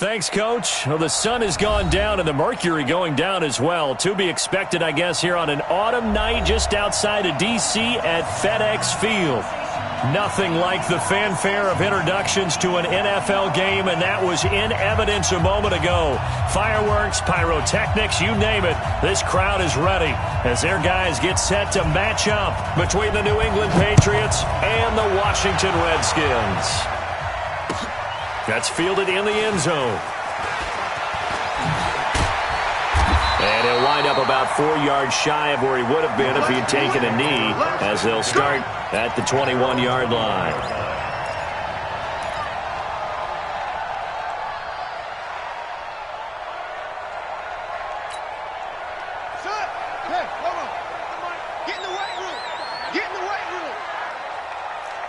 Thanks, Coach. Well, the sun has gone down and the mercury going down as well. To be expected, I guess, here on an autumn night just outside of D.C. at FedEx Field. Nothing like the fanfare of introductions to an NFL game, and that was in evidence a moment ago. Fireworks, pyrotechnics, you name it. This crowd is ready as their guys get set to match up between the New England Patriots and the Washington Redskins. That's fielded in the end zone. And he'll wind up about 4 yards shy of where he would have been if he had taken a knee, as they'll start at the 21-yard line. Hey, hold on. Get in the weight room. Get in the weight room.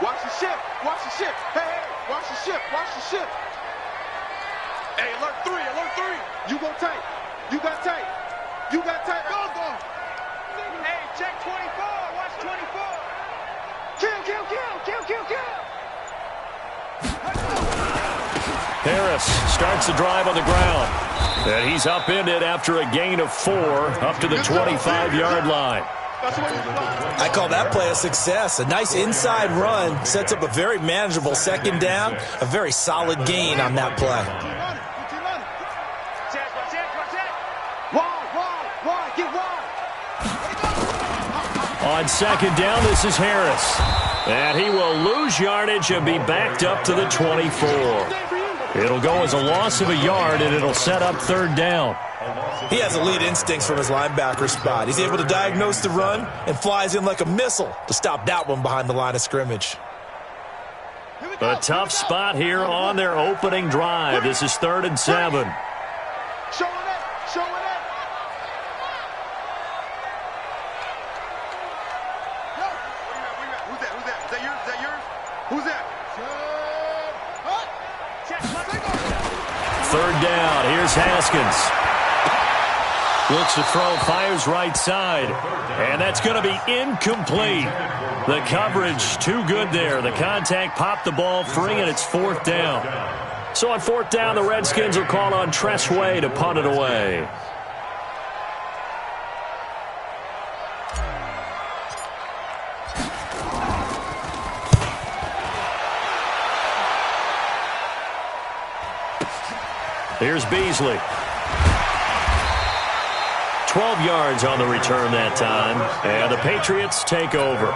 Watch the ship. Watch the ship. Hey, watch the ship. Watch the ship. Hey, alert 3. Alert 3. You go tight. You got tight. You got tight. Go. Hey, check 24. Watch 24. Kill. Harris starts the drive on the ground. And he's upended after a gain of 4 up to the 25-yard line. I call that play a success. A nice inside run sets up a very manageable second down. A very solid gain on that play. On second down, this is Harris. And he will lose yardage and be backed up to the 24. It'll go as a loss of a yard, and it'll set up third down. He has elite instincts from his linebacker spot. He's able to diagnose the run and flies in like a missile to stop that one behind the line of scrimmage. A tough spot here on their opening drive. This is 3rd and 7. Show it. Who's that? Third down. Here's Haskins. Looks to throw, fires right side. And that's going to be incomplete. The coverage too good there. The contact popped the ball free, and it's 4th down. So on 4th down, the Redskins will call on Tressway to punt it away. Here's Beasley. 12 yards on the return that time, and the Patriots take over.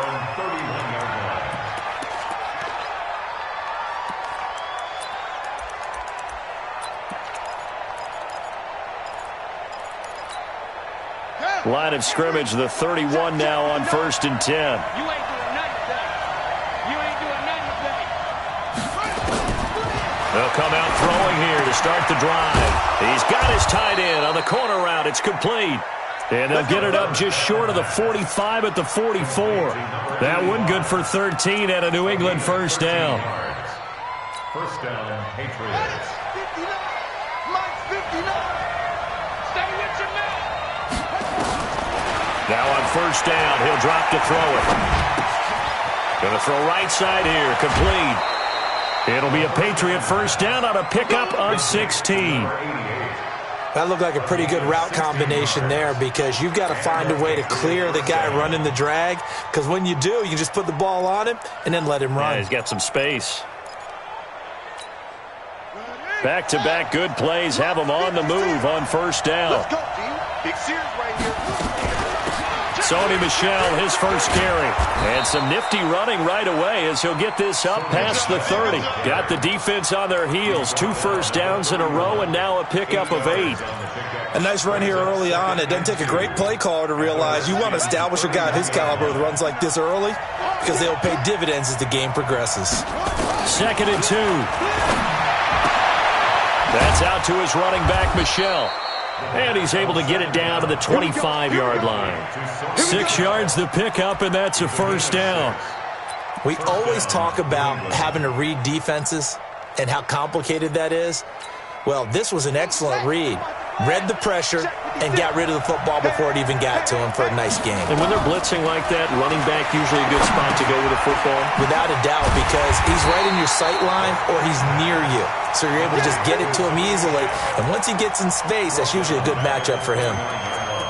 Line of scrimmage, the 31 now on 1st and 10. They'll come out throwing here to start the drive. He's got his tight end on the corner route. It's complete. And they'll get it up just short of the 45 at the 44. That one good for 13 and a New England first down. First down, Patriots. Mike 59. Stay with your man. Now on first down, he'll drop to throw it. Going to throw right side here, complete. It'll be a Patriot first down on a pickup of 16. That looked like a pretty good route combination there, because you've got to find a way to clear the guy running the drag, because when you do, you just put the ball on him and then let him run. Yeah, he's got some space. Back-to-back good plays have him on the move on first down. Let's go, team. Big Sears right here. Sony Michel, his first carry. And some nifty running right away as he'll get this up past the 30. Got the defense on their heels. 2 first downs in a row, and now a pickup of 8. A nice run here early on. It doesn't take a great play caller to realize you want to establish a guy of his caliber with runs like this early, because they'll pay dividends as the game progresses. 2nd and 2. That's out to his running back, Michel. And he's able to get it down to the 25-yard line. 6 yards the pickup, and that's a first down. We always talk about having to read defenses and how complicated that is. Well, this was an excellent read. read the pressure, and got rid of the football before it even got to him for a nice game. And when they're blitzing like that, running back usually a good spot to go with the football? Without a doubt, because he's right in your sight line or he's near you. So you're able to just get it to him easily. And once he gets in space, that's usually a good matchup for him.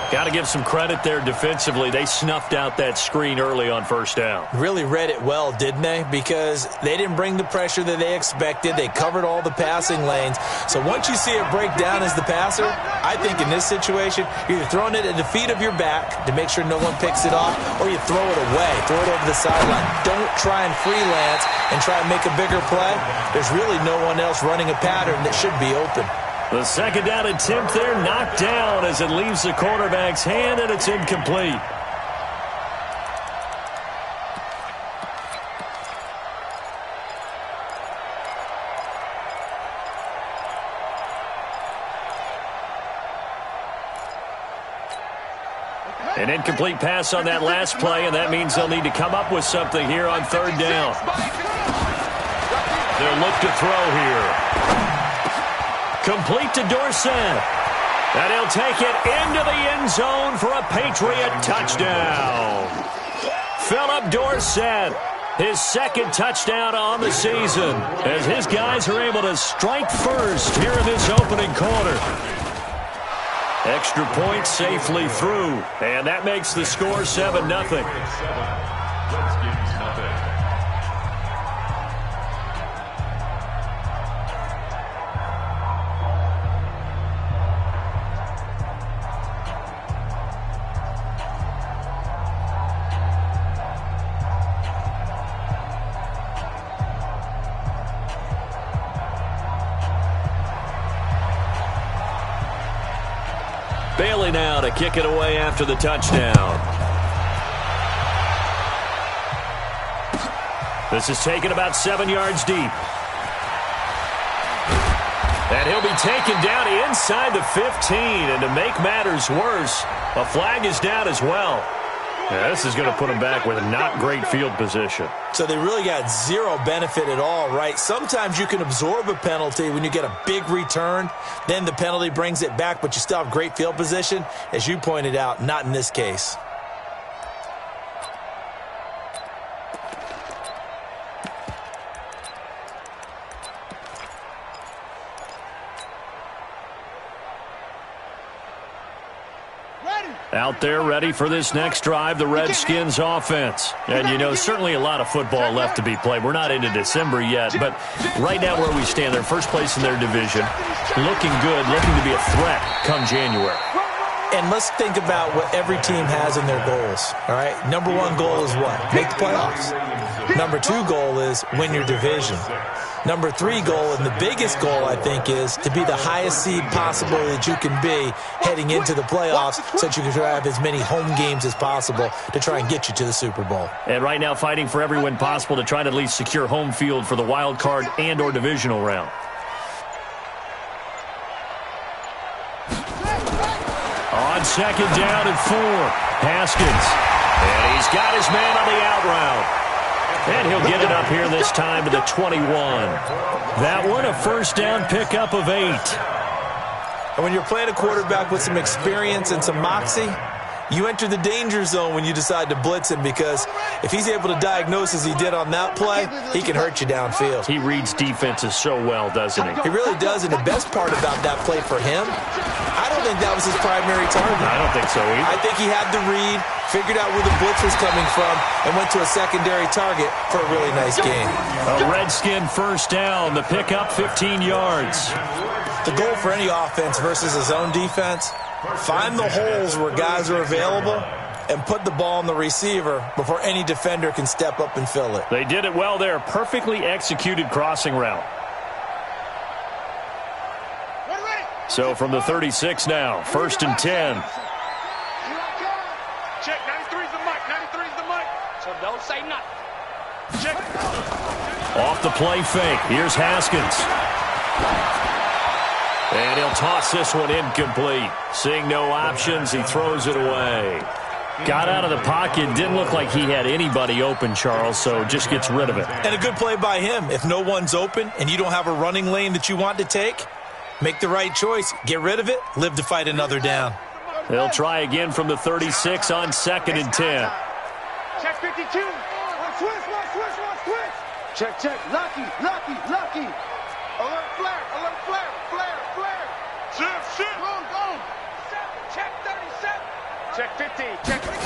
Got to give some credit there defensively. They snuffed out that screen early on first down. Really read it well, didn't they? Because they didn't bring the pressure that they expected. They covered all the passing lanes. So once you see it break down as the passer, I think in this situation, you're either throwing it at the feet of your back to make sure no one picks it off, or you throw it away, throw it over the sideline. Don't try and freelance and try and make a bigger play. There's really no one else running a pattern that should be open. The second down attempt there knocked down as it leaves the quarterback's hand, and it's incomplete. An incomplete pass on that last play, and that means they'll need to come up with something here on third down. They'll look to throw here. Complete to Dorsett. And he'll take it into the end zone for a Patriot touchdown. Philip Dorsett, his second touchdown on the season, as his guys are able to strike first here in this opening quarter. Extra point safely through, and that makes the score 7-0. Bailey now to kick it away after the touchdown. This is taken about 7 yards deep. And he'll be taken down inside the 15. And to make matters worse, a flag is down as well. Yeah, this is going to put him back with a not great field position. So they really got zero benefit at all, right? Sometimes you can absorb a penalty when you get a big return. Then the penalty brings it back, but you still have great field position. As you pointed out, not in this case. Out there ready for this next drive, the Redskins offense. And, you know, certainly a lot of football left to be played. We're not into December yet, but right now where we stand, they're first place in their division. Looking good, looking to be a threat come January. And let's think about what every team has in their goals, all right? Number one goal is what? Make the playoffs. Number two goal is win your division. Number three goal, and the biggest goal, I think, is to be the highest seed possible that you can be heading into the playoffs so that you can have as many home games as possible to try and get you to the Super Bowl. And right now fighting for every win possible to try to at least secure home field for the wild card and or divisional round. On second down and 4, Haskins. And he's got his man on the out route. And he'll get it up here this time to the 21. That one, a first down pickup of 8. And when you're playing a quarterback with some experience and some moxie, you enter the danger zone when you decide to blitz him, because if he's able to diagnose as he did on that play, he can hurt you downfield. He reads defenses so well, doesn't he? He really does, and the best part about that play for him, I don't think that was his primary target. I don't think so either. I think he had the read, figured out where the blitz was coming from, and went to a secondary target for a really nice game. A Redskin first down, the pickup 15 yards. The goal for any offense versus his own defense, find the holes where guys are available and put the ball on the receiver before any defender can step up and fill it. They did it well there. Perfectly executed crossing route. So from the 36 now, 1st and 10. Check, 93's the mic, 93's the mic. So don't say nothing. Check. Off the play fake. Here's Haskins. And he'll toss this one incomplete. Seeing no options, he throws it away. Got out of the pocket. Didn't look like he had anybody open, Charles, so just gets rid of it. And a good play by him. If no one's open and you don't have a running lane that you want to take, Make the right choice. Get rid of it. Live to fight another down. They'll try again from the 36 on 2nd and 10. Check 52. Switch. Check. Lucky. Alert flare. Shift. Go. Check 37. Check 50. Check 50.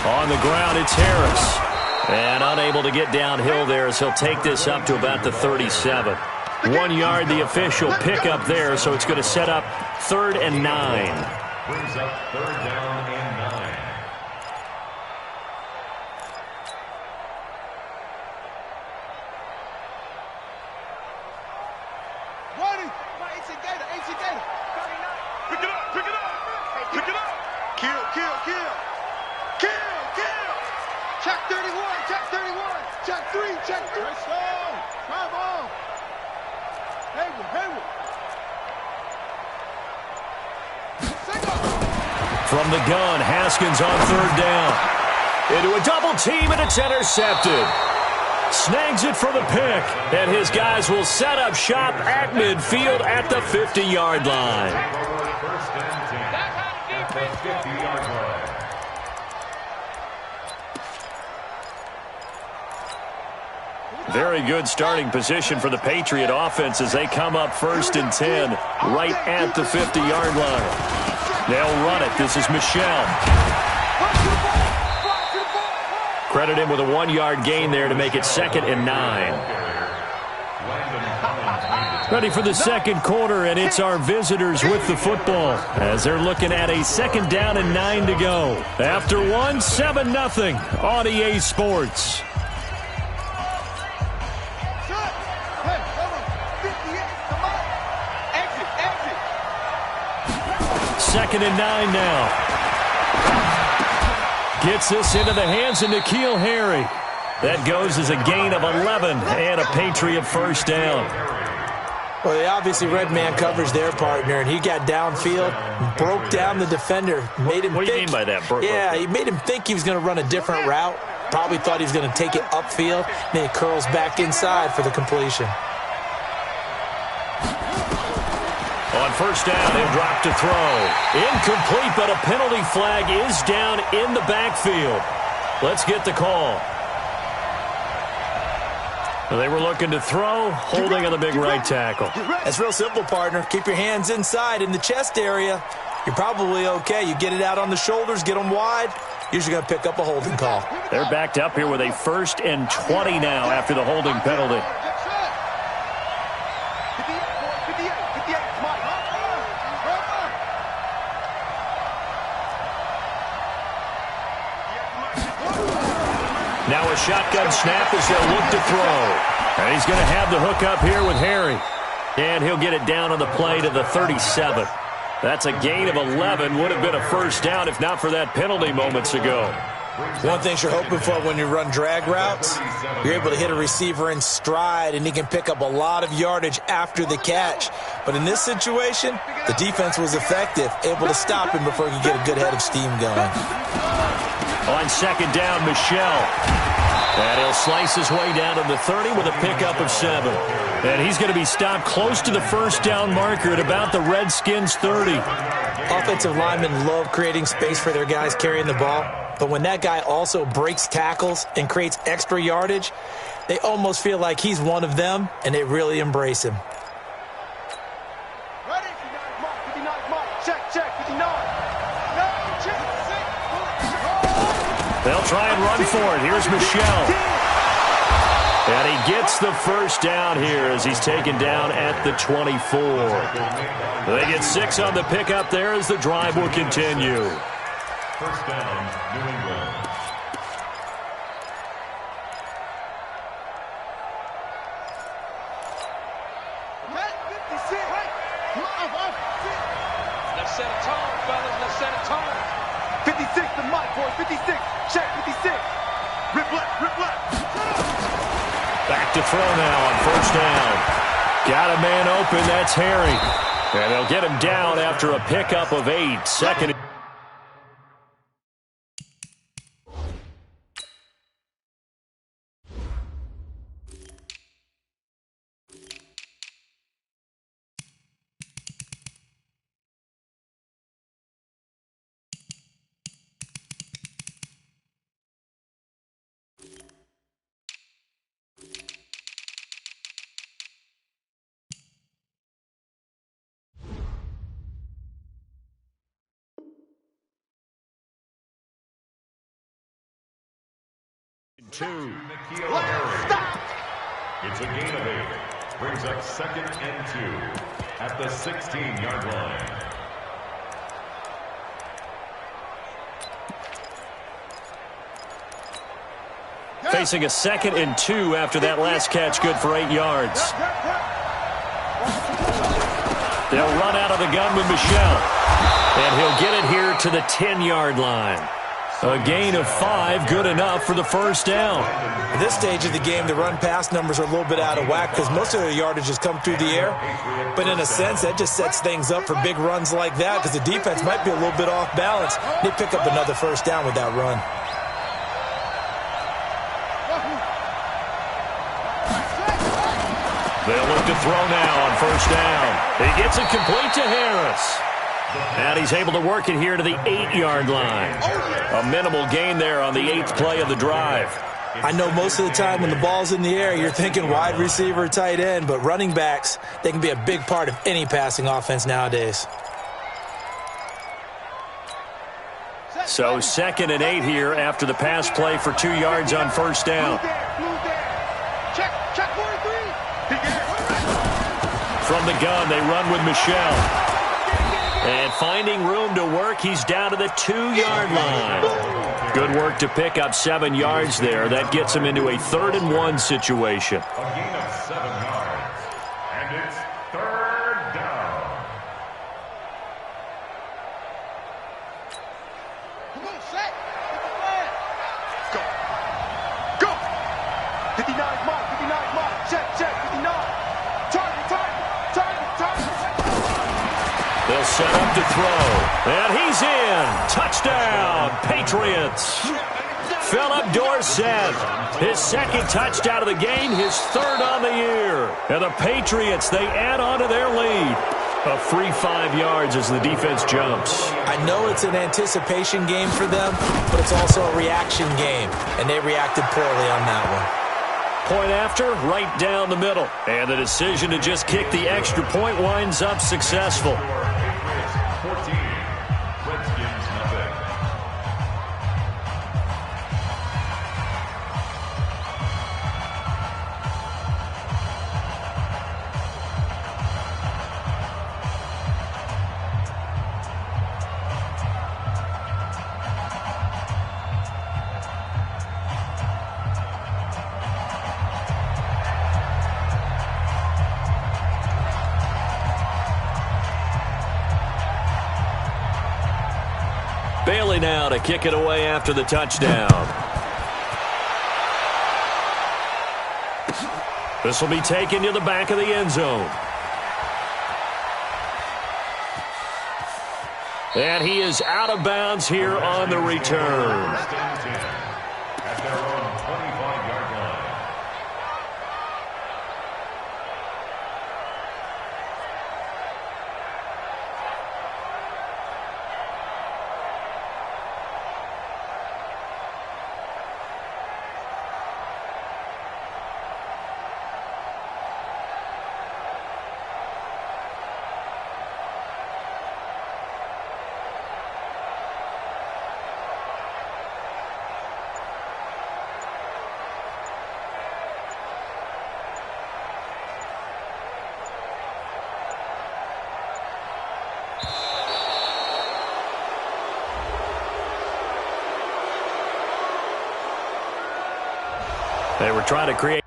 On the ground, it's Harris. And unable to get downhill there as he'll take this up to about the 37. 1 yard, the official pickup there, so it's going to set up 3rd and 9. Brings up 3rd down and 9. AC Gator. Pick it up. Kill. Check 31. Check 3. Let's go. Drive on. Hayward. From the gun, Haskins on 3rd down. Into a double team, and it's intercepted. Snags it for the pick, and his guys will set up shop at midfield at the 50-yard line. 1st and 10. At the 50-yard line. Very good starting position for the Patriot offense as they come up 1st and 10 right at the 50-yard line. They'll run it. This is Michelle. Credit him with a 1-yard gain there to make it 2nd and 9. Ready for the 2nd quarter, and it's our visitors with the football as they're looking at a 2nd down and 9 to go. After 7-0 on EA Sports. Second and 9 now. Gets this into the hands of N'Keal Harry. That goes as a gain of 11 and a Patriot 1st down. Well, they obviously red man coverage their partner, and he got downfield, broke down the defender, made him What do you think, mean by that? he made him think he was going to run a different route. Probably thought he was going to take it upfield. Then he curls back inside for the completion. On 1st down, he'll drop to throw. Incomplete, but a penalty flag is down in the backfield. Let's get the call. They were looking to throw, holding on the big right tackle. That's real simple, partner. Keep your hands inside in the chest area. You're probably okay. You get it out on the shoulders, get them wide. Usually going to pick up a holding call. They're backed up here with a 1st and 20 now after the holding penalty. Now a shotgun snap as they'll look to throw. And he's going to have the hook up here with Harry. And he'll get it down on the play to the 37. That's a gain of 11. Would have been a 1st down if not for that penalty moments ago. One thing you're hoping for when you run drag routes, you're able to hit a receiver in stride, and he can pick up a lot of yardage after the catch. But in this situation, the defense was effective, able to stop him before he could get a good head of steam going. On 2nd down, Michelle. And he'll slice his way down to the 30 with a pickup of 7. And he's going to be stopped close to the 1st down marker at about the Redskins' 30. Offensive linemen love creating space for their guys carrying the ball. But when that guy also breaks tackles and creates extra yardage, they almost feel like he's one of them, and they really embrace him. Ready? 59 mark. Check. 59. They'll try and run for it. Here's Michelle. And he gets the 1st down here as he's taken down at the 24. They get 6 on the pickup there as the drive will continue. 1st down, New England. Let's set a tone, fellas. Let's set a tone. 56 to Mike, boys. 56. Check 56. Rip left. Back to throw now on 1st down. Got a man open. That's Harry. And they'll get him down after a pickup of 8. 2nd. 2. Stop! It's a gain of 8. Brings up 2nd and 2 at the 16-yard line. Facing a 2nd and 2 after that last catch, good for 8 yards. They'll run out of the gun with Michel. And he'll get it here to the 10-yard line. A gain of 5, good enough for the first down. At this stage of the game, the run-pass numbers are a little bit out of whack because most of the yardage has come through the air. But in a sense, that just sets things up for big runs like that because the defense might be a little bit off balance. They pick up another first down with that run. They'll look to throw now on first down. He gets it complete to Harris. And he's able to work it here to the 8-yard line. A minimal gain there on the 8th play of the drive. I know most of the time when the ball's in the air, you're thinking wide receiver, tight end, but running backs, they can be a big part of any passing offense nowadays. So 2nd and 8 here after the pass play for 2 yards on first down. Check 43. From the gun, they run with Michel. And finding room to work, he's down to the 2-yard line. Good work to pick up 7 yards there. That gets him into a 3rd and 1 situation. A gain of 7 yards. And it's 3rd down. Come on, set. Get the flag. Go. Go. 59 mark, 59 mark. Check, 59. Target. They'll set up to throw. And he's in. Touchdown, Patriots. Philip Dorsett, his 2nd touchdown of the game, his 3rd on the year. And the Patriots, they add on to their lead. A free 5 yards as the defense jumps. I know it's an anticipation game for them, but it's also a reaction game, and they reacted poorly on that one. Point after, right down the middle. And the decision to just kick the extra point winds up successful. 14. Redskins nothing. Bailey now to kick it away after the touchdown. This will be taken to the back of the end zone. And he is out of bounds here on the return. At their own 25-yard line. They were trying to create.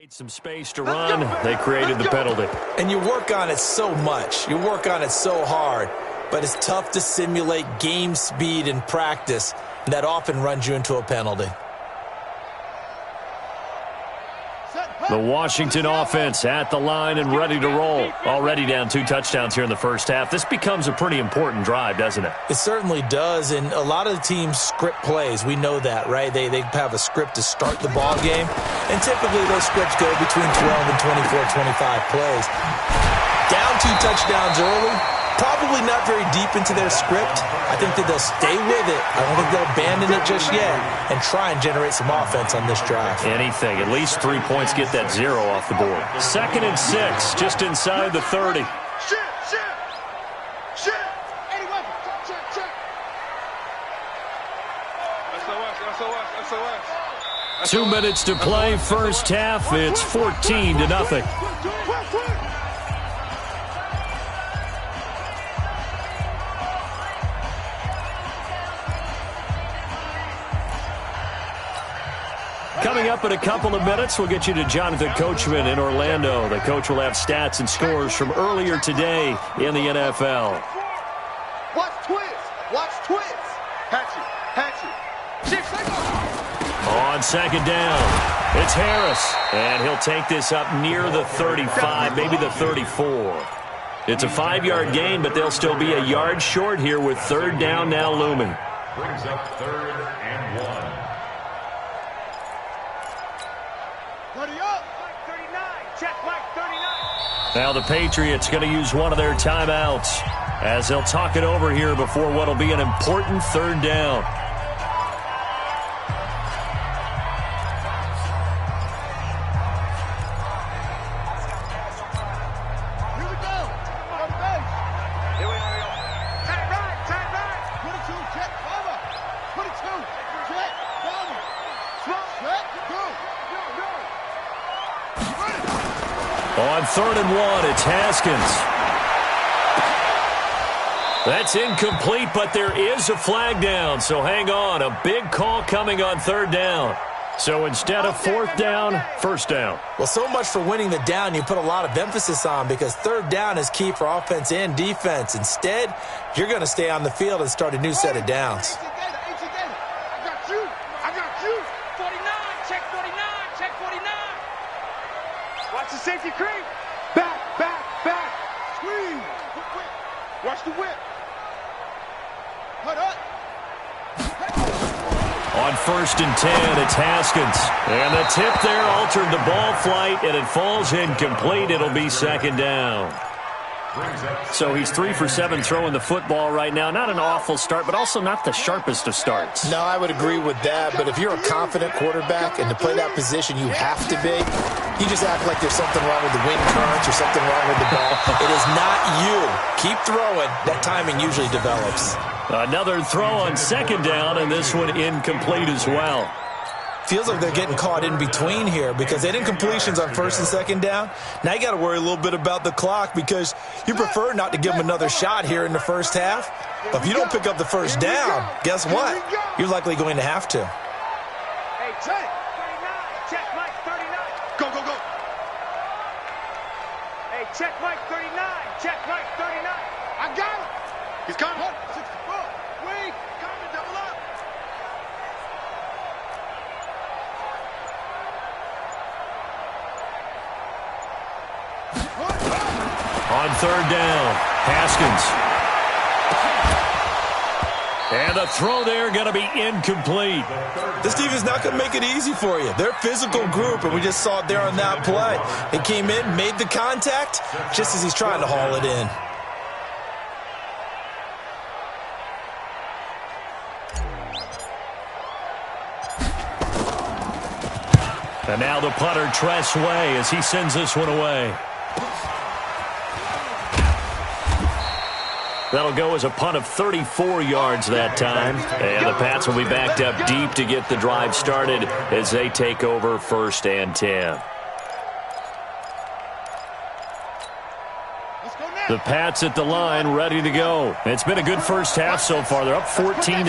Some space to run. They created the penalty. And you work on it so much. You work on it so hard. But it's tough to simulate game speed in practice. That often runs you into a penalty. Set. The Washington offense at the line and ready to roll. Already down 2 touchdowns here in the first half. This becomes a pretty important drive, doesn't it? It certainly does, and a lot of the teams script plays. We know that, right? They have a script to start the ball game, and typically those scripts go between 12 and 24, 25 plays. Down 2 touchdowns early, probably not very deep into their script. I think that they'll stay with it. I don't think they'll abandon it just yet and try and generate some offense on this drive. Anything. At least 3 points, get that 0 off the board. 2nd and 6, just inside the 30. Shit! 81. Check. SOS. 2 minutes to play, first half. It's 14-0. Coming up in a couple of minutes, we'll get you to Jonathan Coachman in Orlando. The coach will have stats and scores from earlier today in the NFL. Watch twist. Hatchet. On 2nd down, it's Harris, and he'll take this up near the 35, maybe the 34. It's a 5-yard gain, but they'll still be a yard short here with 3rd down now looming. Brings up 3rd and 1. Now the Patriots going to use one of their timeouts as they'll talk it over here before what will be an important 3rd down. Here we go. On base. Here we are. Tight right. 22, check, over. 22, check, over. Check, go. On 3rd and 1, it's Haskins. That's incomplete, but there is a flag down, so hang on. A big call coming on 3rd down. So instead of 4th down, 1st down. Well, so much for winning the down you put a lot of emphasis on because 3rd down is key for offense and defense. Instead, you're going to stay on the field and start a new set of downs. I got you. 49, check 49. Watch the safety creep. Back. Squeeze. Watch the whip. Hold up. On 1st and 10, it's Haskins. And the tip there altered the ball flight, and it falls incomplete. It'll be 2nd down. So he's 3 for 7 throwing the football right now. Not an awful start, but also not the sharpest of starts. No, I would agree with that. But if you're a confident quarterback and to play that position you have to be, you just act like there's something wrong with the wind currents or something wrong with the ball. It is not you. Keep throwing. That timing usually develops. Another throw on 2nd down, and this one incomplete as well. Feels like they're getting caught in between here because they didn't completions on 1st and 2nd down. Now you got to worry a little bit about the clock because you prefer not to give them another shot here in the first half. But if you don't pick up the 1st down, guess what? You're likely going to have to. Hey, check. 39. Check Mike 39. Go. Hey, check Mike 39. Check Mike 39. I got him. He's coming. 64. Wait. Coming. Double up. On 3rd down, Haskins. And the throw there going to be incomplete. This defense is not going to make it easy for you. They're a physical group, and we just saw it there on that play. He came in, made the contact, just as he's trying to haul it in. And now the punter, Tress Way, as he sends this one away. That'll go as a punt of 34 yards that time. And the Pats will be backed up deep to get the drive started as they take over 1st and 10. The Pats at the line, ready to go. It's been a good first half so far. They're up 14-0.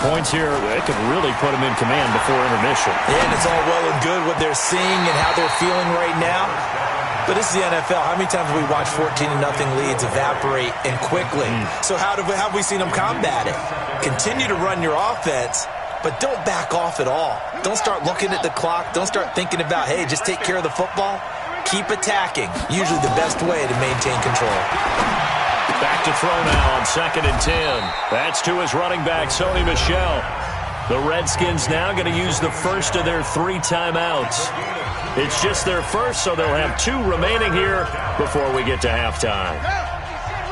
Points here, they could really put them in command before intermission. And it's all well and good what they're seeing and how they're feeling right now. But this is the NFL. How many times have we watched 14-0 leads evaporate and quickly? So how have we seen them combat it? Continue to run your offense, but don't back off at all. Don't start looking at the clock. Don't start thinking about, hey, just take care of the football. Keep attacking. Usually the best way to maintain control. Back to throw now on 2nd and 10. That's to his running back, Sony Michel. The Redskins now going to use the first of their 3 timeouts. It's just their first, so they'll have 2 remaining here before we get to halftime.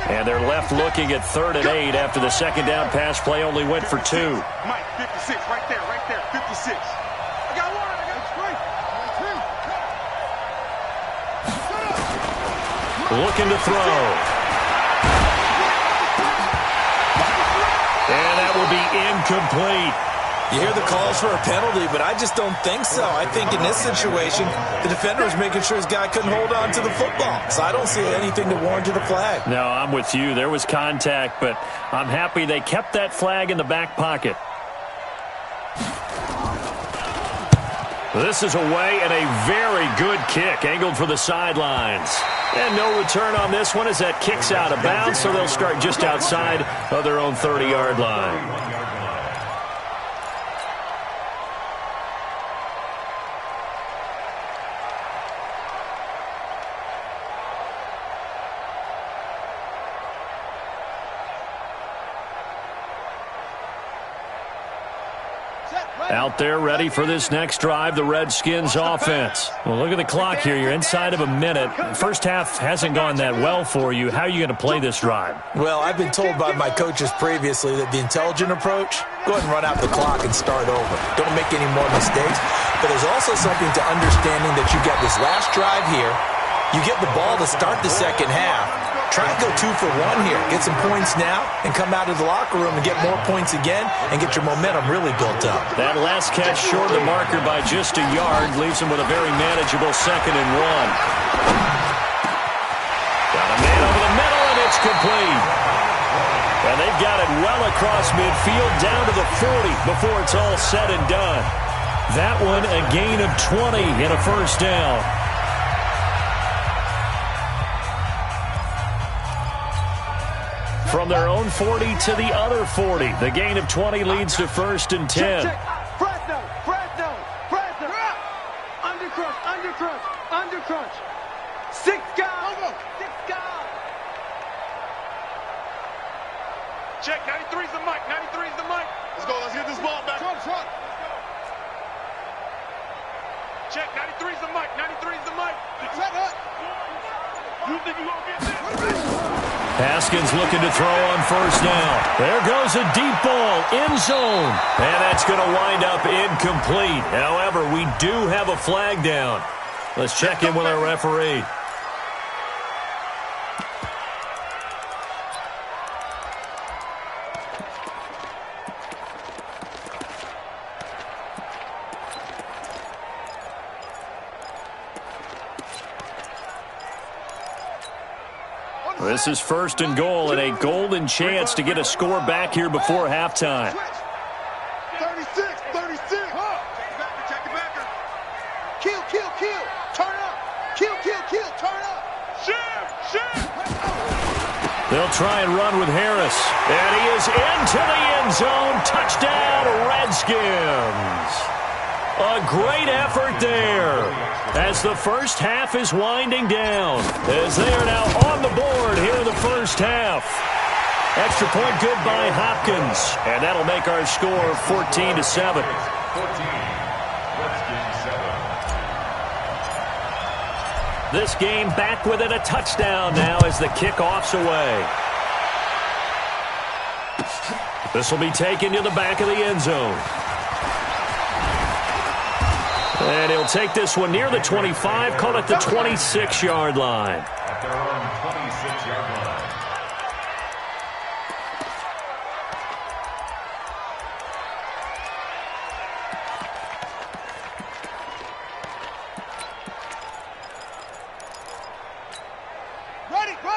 And they're left looking at 3rd and 8 after the second down pass play only went for 2. Mike, 56, right there, 56. I got one, Looking to throw. And that will be incomplete. You hear the calls for a penalty, but I just don't think so. I think in this situation, the defender was making sure his guy couldn't hold on to the football. So I don't see anything to warrant a flag. No, I'm with you. There was contact, but I'm happy they kept that flag in the back pocket. This is away and a very good kick angled for the sidelines. And no return on this one as that kicks out of bounds, so they'll start just outside of their own 30-yard line. Out there ready for this next drive, the Redskins offense. Well, look at the clock here. You're inside of a minute. First half hasn't gone that well for you. How are you going to play this drive? Well, I've been told by my coaches previously that the intelligent approach, go ahead and run out the clock and start over. Don't make any more mistakes. But there's also something to understanding that you got this last drive here. You get the ball to start the second half. Try and go 2 for 1 here. Get some points now and come out of the locker room and get more points again and get your momentum really built up. That last catch short of the marker by just a yard leaves him with a very manageable 2nd and 1. Got a man over the middle, and it's complete. And they've got it well across midfield down to the 40 before it's all said and done. That one a gain of 20 and a first down. From their own 40 to the other 40. The gain of 20 leads to 1st and 10. Fresno. Undercrunch. 6 guys. Check, 93's the mic. Let's go, let's get this ball back. Front. Check, 93's the mic. Set up. You think you gonna get this? Haskins looking to throw on first down. There goes a deep ball, end zone. And that's going to wind up incomplete. However, we do have a flag down. Let's check in with our referee. This is 1st and goal and a golden chance to get a score back here before halftime. 36. Check the backer. Kill. Turn up. Kill. Turn up. Shift. They'll try and run with Harris. And he is into the end zone. Touchdown, Redskins. A great effort there as the first half is winding down, as they are now on the board here in the first half. Extra point good by Hopkins, and that'll make our score 14-7. This game back within a touchdown now as the kickoff's away. This will be taken to the back of the end zone. And he'll take this one near the 25, call it the 26-yard line. At their own 26-yard line.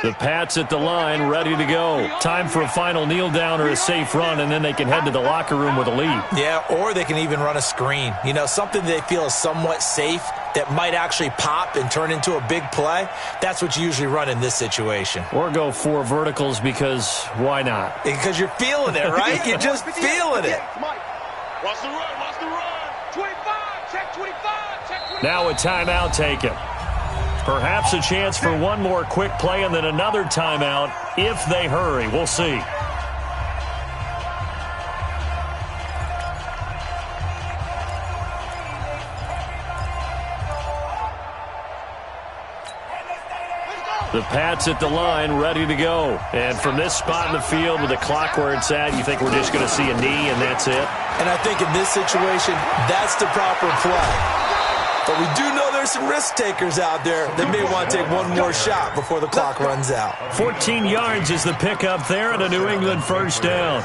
The Pats at the line, ready to go. Time for a final kneel down or a safe run, and then they can head to the locker room with a lead. Yeah, or they can even run a screen. You know, something they feel is somewhat safe that might actually pop and turn into a big play. That's what you usually run in this situation. Or go 4 verticals because why not? Because you're feeling it, right? You're just feeling it. Watch Watch the run. Watch the run. 25. Check 25. Check 25. Now a timeout taken. Perhaps a chance for one more quick play and then another timeout if they hurry. We'll see. The Pats at the line, ready to go. And from this spot in the field with the clock where it's at, you think we're just going to see a knee and that's it? And I think in this situation, that's the proper play. But we do know there's some risk takers out there that may want to take one more shot before the clock runs out. 14 yards is the pickup there and a New England first down.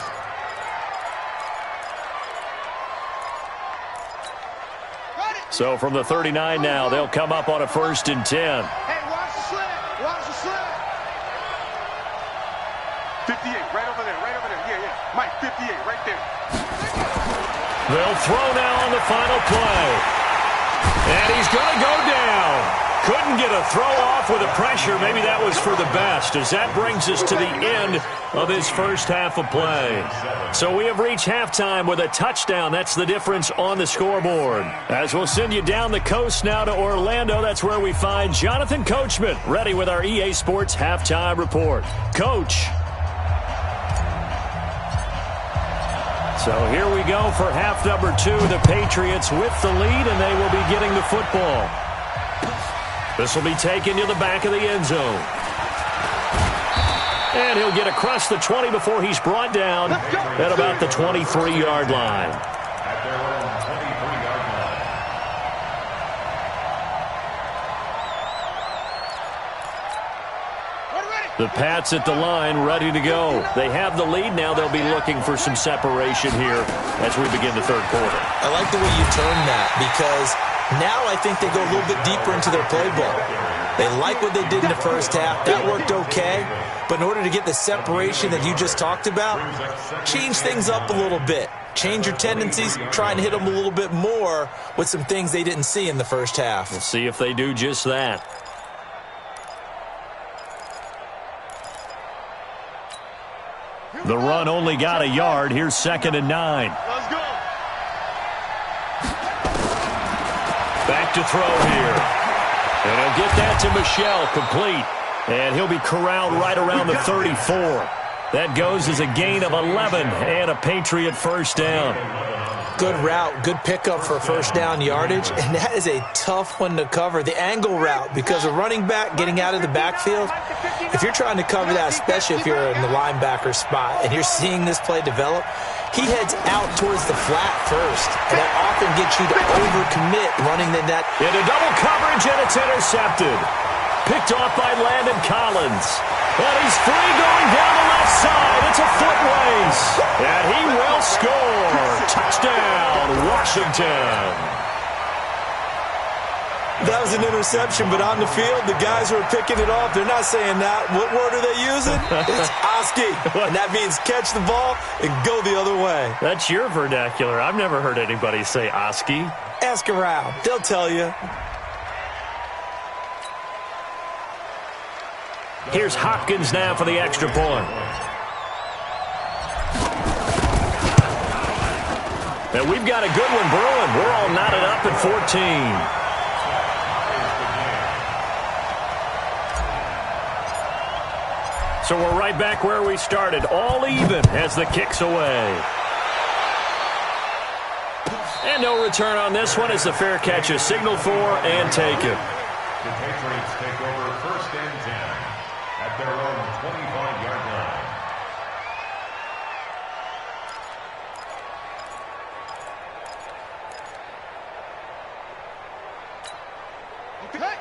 So from the 39 now, they'll come up on a 1st and 10. Hey, watch the slant. Watch the slant. 58, right over there. Right over there. Yeah, yeah. Mike, 58, right there. They'll throw now on the final play. And he's going to go down. Couldn't get a throw off with the pressure. Maybe that was for the best, as that brings us to the end of this first half of play. So we have reached halftime with a touchdown. That's the difference on the scoreboard. As we'll send you down the coast now to Orlando, that's where we find Jonathan Coachman, ready with our EA Sports halftime report. Coach. So here we go for half number 2. The Patriots with the lead, and they will be getting the football. This will be taken to the back of the end zone. And he'll get across the 20 before he's brought down at about the 23-yard line. At their own 23-yard line. The Pats at the line, ready to go. They have the lead. Now they'll be looking for some separation here as we begin the third quarter. I like the way you turn that, because now I think they go a little bit deeper into their playbook. They like what they did in the first half. That worked okay. But in order to get the separation that you just talked about, change things up a little bit. Change your tendencies. Try and hit them a little bit more with some things they didn't see in the first half. We'll see if they do just that. The run only got a yard. Here's 2nd and 9. Let's go. Back to throw here. And he'll get that to Michel, complete. And he'll be corralled right around the 34. That goes as a gain of 11 and a Patriot first down. Good route, good pickup for first down yardage, and that is a tough one to cover. The angle route, because a running back getting out of the backfield, if you're trying to cover that, especially if you're in the linebacker spot and you're seeing this play develop, he heads out towards the flat first, and that often gets you to overcommit running the net. Into double coverage, and it's intercepted. Picked off by Landon Collins. And he's free going down the left side. It's a foot race. And he will score. Touchdown, Washington. That was an interception, but on the field, the guys who are picking it off, they're not saying that. What word are they using? It's Oski. And that means catch the ball and go the other way. That's your vernacular. I've never heard anybody say Oski. Ask around. They'll tell you. Here's Hopkins now for the extra point. And we've got a good one brewing. We're all knotted up at 14. So we're right back where we started, all even as the kick's away. And no return on this one as the fair catch is signaled for and taken. The Patriots take over 1st and 10 at their own 25-yard line.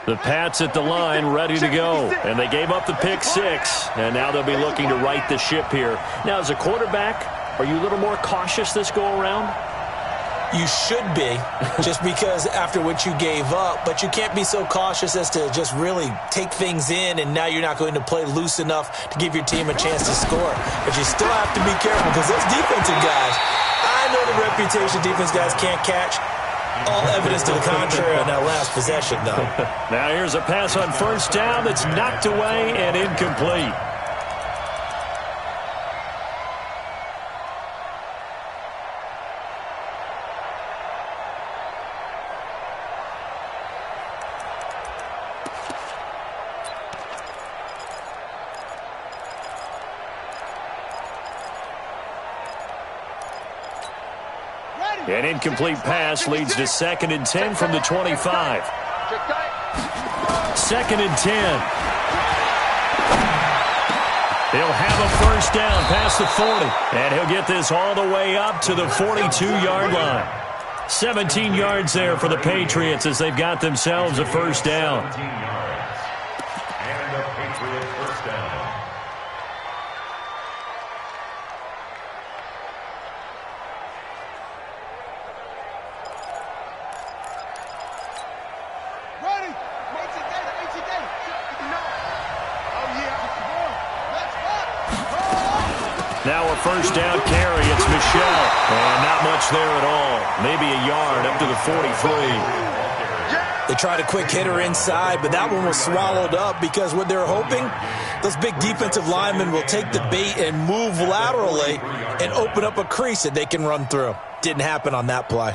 The Pats at the line, ready to go. And they gave up the pick 6, and now they'll be looking to right the ship here. Now, as a quarterback, are you a little more cautious this go-around? You should be, just because after what you gave up, but you can't be so cautious as to just really take things in, and now you're not going to play loose enough to give your team a chance to score. But you still have to be careful, because those defensive guys, I know the reputation defense guys can't catch. All evidence to the contrary on that last possession, though. Now here's a pass on first down that's knocked away and incomplete. An incomplete pass leads to 2nd and 10 from the 25. 2nd and 10. He'll have a first down past the 40. And he'll get this all the way up to the 42-yard line. 17 yards there for the Patriots as they've got themselves a first down. 17 yards. And a Patriot first down. Ready? Now a first down carry. It's Michelle. And not much there at all. Maybe a yard up to the 43. They tried a quick hitter inside, but that one was swallowed up because what they're hoping, those big defensive linemen will take the bait and move laterally and open up a crease that they can run through. Didn't happen on that play.